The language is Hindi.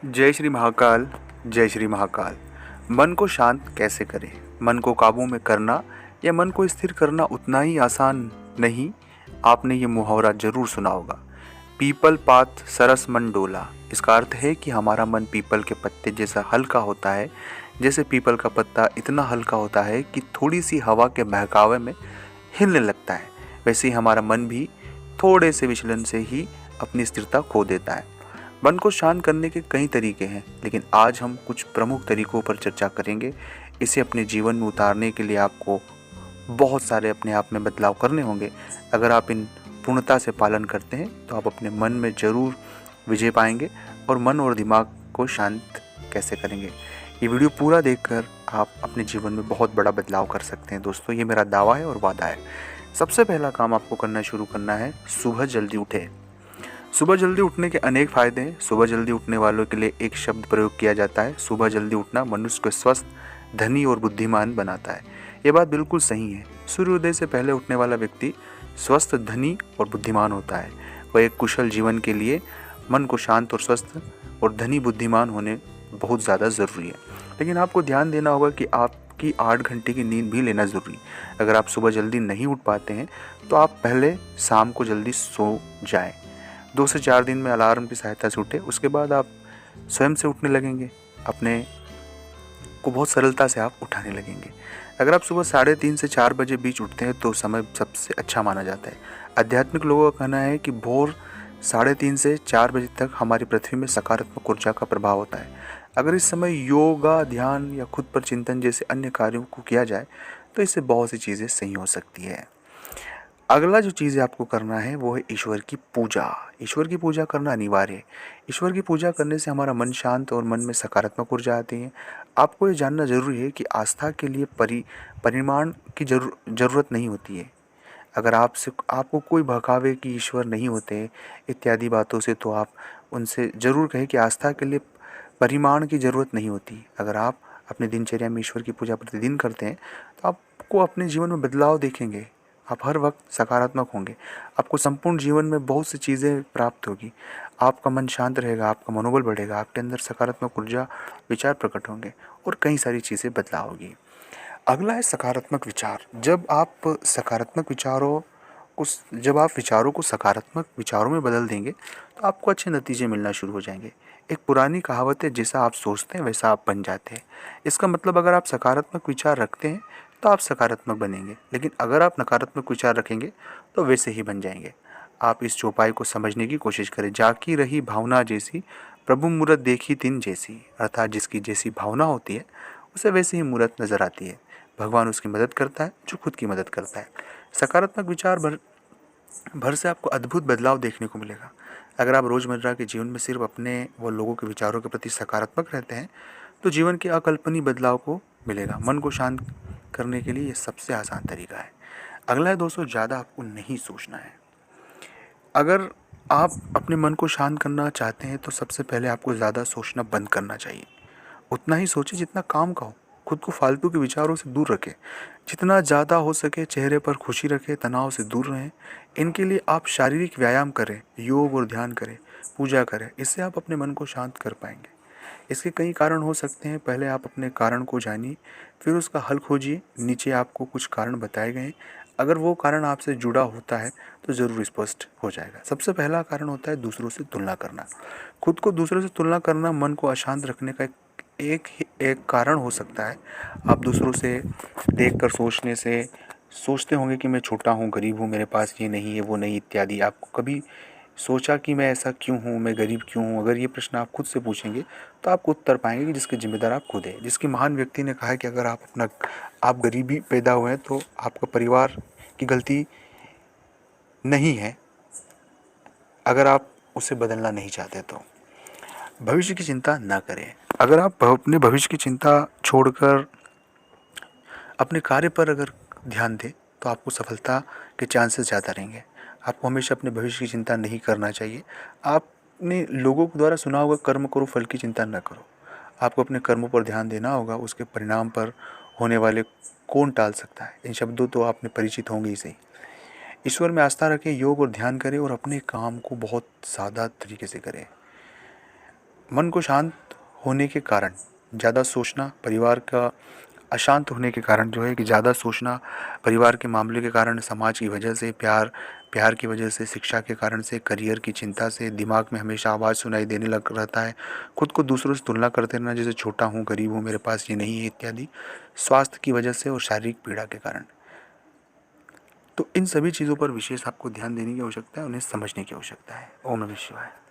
जय श्री महाकाल। जय श्री महाकाल। मन को शांत कैसे करें? मन को काबू में करना या मन को स्थिर करना उतना ही आसान नहीं। आपने ये मुहावरा जरूर सुना होगा, पीपल पात सरस मन डोला। इसका अर्थ है कि हमारा मन पीपल के पत्ते जैसा हल्का होता है। जैसे पीपल का पत्ता इतना हल्का होता है कि थोड़ी सी हवा के बहकावे में हिलने लगता है, वैसे ही हमारा मन भी थोड़े से विचलन से ही अपनी स्थिरता खो देता है। मन को शांत करने के कई तरीके हैं, लेकिन आज हम कुछ प्रमुख तरीकों पर चर्चा करेंगे। इसे अपने जीवन में उतारने के लिए आपको बहुत सारे अपने आप में बदलाव करने होंगे। अगर आप इन पूर्णता से पालन करते हैं तो आप अपने मन में ज़रूर विजय पाएंगे। और मन और दिमाग को शांत कैसे करेंगे, ये वीडियो पूरा देखकर आप अपने जीवन में बहुत बड़ा बदलाव कर सकते हैं। दोस्तों, ये मेरा दावा है और वादा है। सबसे पहला काम आपको करना शुरू करना है, सुबह जल्दी उठें। सुबह जल्दी उठने के अनेक फ़ायदे हैं। सुबह जल्दी उठने वालों के लिए एक शब्द प्रयोग किया जाता है, सुबह जल्दी उठना मनुष्य को स्वस्थ, धनी और बुद्धिमान बनाता है। ये बात बिल्कुल सही है। सूर्योदय से पहले उठने वाला व्यक्ति स्वस्थ, धनी और बुद्धिमान होता है। वह एक कुशल जीवन के लिए मन को शांत और स्वस्थ और धनी बुद्धिमान होने बहुत ज़्यादा ज़रूरी है। लेकिन आपको ध्यान देना होगा कि आपकी 8 घंटे की नींद भी लेना ज़रूरी। अगर आप सुबह जल्दी नहीं उठ पाते हैं तो आप पहले शाम को जल्दी सो जाएं। 2 से 4 दिन में अलार्म की सहायता से उठे, उसके बाद आप स्वयं से उठने लगेंगे, अपने को बहुत सरलता से आप उठाने लगेंगे। अगर आप सुबह 3:30 से 4 बजे बीच उठते हैं तो समय सबसे अच्छा माना जाता है। आध्यात्मिक लोगों का कहना है कि भोर 3:30 से 4 बजे तक हमारी पृथ्वी में सकारात्मक ऊर्जा का प्रभाव होता है। अगर इस समय योगा, ध्यान या खुद पर चिंतन जैसे अन्य कार्यों को किया जाए तो इससे बहुत सी चीज़ें सही हो सकती है। अगला जो चीज़ आपको करना है वो है ईश्वर की पूजा। ईश्वर की पूजा करना अनिवार्य है। ईश्वर की पूजा करने से हमारा मन शांत और मन में सकारात्मक ऊर्जा आती है। आपको ये जानना ज़रूरी है कि आस्था के लिए परिमाण की ज़रूरत नहीं होती है। अगर आपको कोई भड़कावे कि ईश्वर नहीं होते इत्यादि बातों से, तो आप उनसे ज़रूर कहें कि आस्था के लिए परिमाण की ज़रूरत नहीं होती। अगर आप अपने दिनचर्या में ईश्वर की पूजा प्रतिदिन करते हैं तो आपको अपने जीवन में बदलाव देखेंगे। आप हर वक्त सकारात्मक होंगे। आपको संपूर्ण जीवन में बहुत सी चीज़ें प्राप्त होगी। आपका मन शांत रहेगा, आपका मनोबल बढ़ेगा, आपके अंदर सकारात्मक ऊर्जा, विचार प्रकट होंगे और कई सारी चीज़ें बदलाव होगी। अगला है सकारात्मक विचार। जब आप विचारों को सकारात्मक विचारों में बदल देंगे तो आपको अच्छे नतीजे मिलना शुरू हो जाएंगे। एक पुरानी कहावत है, जैसा आप सोचते हैं वैसा आप बन जाते हैं। इसका मतलब अगर आप सकारात्मक विचार रखते हैं तो आप सकारात्मक बनेंगे, लेकिन अगर आप नकारात्मक विचार रखेंगे तो वैसे ही बन जाएंगे। आप इस चौपाई को समझने की कोशिश करें, जाकी रही भावना जैसी प्रभु मूरत देखी तिन जैसी। अर्थात जिसकी जैसी भावना होती है उसे वैसे ही मूरत नजर आती है। भगवान उसकी मदद करता है जो खुद की मदद करता है। सकारात्मक विचार भर से आपको अद्भुत बदलाव देखने को मिलेगा। अगर आप रोज़मर्रा के जीवन में सिर्फ अपने व लोगों के विचारों के प्रति सकारात्मक रहते हैं तो जीवन के अकल्पनीय बदलाव को मिलेगा। मन को शांत करने के लिए ये सबसे आसान तरीका है। अगला है दोस्तों, ज़्यादा आपको नहीं सोचना है। अगर आप अपने मन को शांत करना चाहते हैं तो सबसे पहले आपको ज़्यादा सोचना बंद करना चाहिए। उतना ही सोचें जितना काम का हो। खुद को फालतू के विचारों से दूर रखें। जितना ज़्यादा हो सके चेहरे पर खुशी रखें, तनाव से दूर रहें। इनके लिए आप शारीरिक व्यायाम करें, योग और ध्यान करें, पूजा करें। इससे आप अपने मन को शांत कर पाएंगे। इसके कई कारण हो सकते हैं। पहले आप अपने कारण को जानिए, फिर उसका हल खोजिए। नीचे आपको कुछ कारण बताए गए हैं। अगर वो कारण आपसे जुड़ा होता है तो ज़रूर स्पष्ट हो जाएगा। सबसे पहला कारण होता है दूसरों से तुलना करना। खुद को दूसरों से तुलना करना मन को अशांत रखने का एक कारण हो सकता है। आप दूसरों से देखकर सोचने से सोचते होंगे कि मैं छोटा हूँ, गरीब हूँ, मेरे पास ये नहीं है, वो नहीं इत्यादि। आपको कभी सोचा कि मैं ऐसा क्यों हूँ, मैं गरीब क्यों हूँ? अगर ये प्रश्न आप खुद से पूछेंगे तो आपको उत्तर पाएंगे कि जिसके जिम्मेदार आप खुद हैं। जिसकी महान व्यक्ति ने कहा है कि अगर आप गरीबी पैदा हुए हैं तो आपका परिवार की गलती नहीं है, अगर आप उसे बदलना नहीं चाहते तो। भविष्य की चिंता ना करें। अगर आप अपने भविष्य की चिंता छोड़कर अपने कार्य पर अगर ध्यान दें तो आपको सफलता के चांसेस ज़्यादा रहेंगे। आपको हमेशा अपने भविष्य की चिंता नहीं करना चाहिए। आपने लोगों के द्वारा सुना होगा, कर्म करो फल की चिंता न करो। आपको अपने कर्मों पर ध्यान देना होगा, उसके परिणाम पर होने वाले कौन टाल सकता है। इन शब्दों तो आपने परिचित होंगे ही सही। ईश्वर में आस्था रखें, योग और ध्यान करें और अपने काम को बहुत सादा तरीके से करें। मन को शांत होने के कारण ज़्यादा सोचना, परिवार का अशांत होने के कारण जो है कि ज़्यादा सोचना, परिवार के मामले के कारण, समाज की वजह से, प्यार की वजह से, शिक्षा के कारण से, करियर की चिंता से, दिमाग में हमेशा आवाज़ सुनाई देने लग रहता है, खुद को दूसरों से तुलना करते रहना, जैसे छोटा हूँ, गरीब हूँ, मेरे पास ये नहीं है इत्यादि, स्वास्थ्य की वजह से और शारीरिक पीड़ा के कारण। तो इन सभी चीज़ों पर विशेष आपको ध्यान देने की आवश्यकता है, उन्हें समझने की आवश्यकता है। ओम नमः शिवाय।